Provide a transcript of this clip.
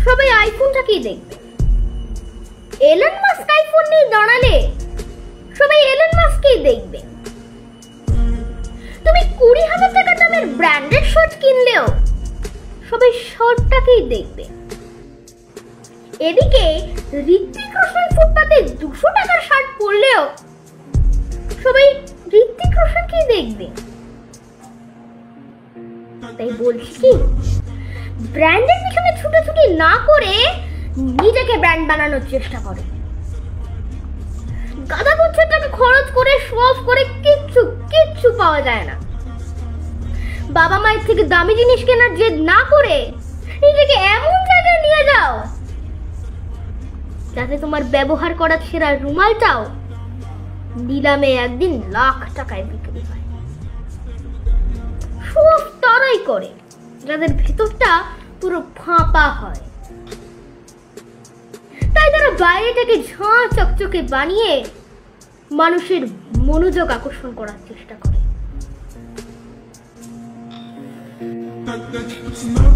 সবাই আইফোনটাকেই দেখবে। Elon Musk iPhone নিয়ে দাঁড়ালে সবাই এলন মাস্ককেই দেখবে। তুমি 20,000 টাকা দামের ব্র্যান্ডেড শার্ট কিনলেও সবাই শার্টটাকেই দেখবে। এদিকে ঋত্বিক রোশন ফুটপাতে 200 টাকার শার্ট পরলেও সবাই ঋত্বিক রোশনকেই দেখবে। তাই বলছি কি, ব্র্যান্ডের পিছনে ছুটাছুটি না করে নিজেকে ব্র্যান্ড বানানোর চেষ্টা করো। গাদা গুচ্ছের টাকা খরচ করে শো অফ করে কিচ্ছু পাওয়া যায় না। বাবা মায়ের থেকে দামি জিনিস কেনার জেদ না করে নিজেকে এমন জায়গায় নিয়ে যাও যাতে তোমার ব্যবহার করা ছেঁড়া রুমালটাও নিলামে একদিন লাখ টাকায় বিক্রি হয়। শো অফ তারাই করে যাদের ভেতরটা পুরো ফাঁপা হয়। তাই তারা বাইরেটাকে ঝাঁ চকচকে বানিয়ে মানুষের মনোযোগ আকর্ষণ করার চেষ্টা করে। That, that's not,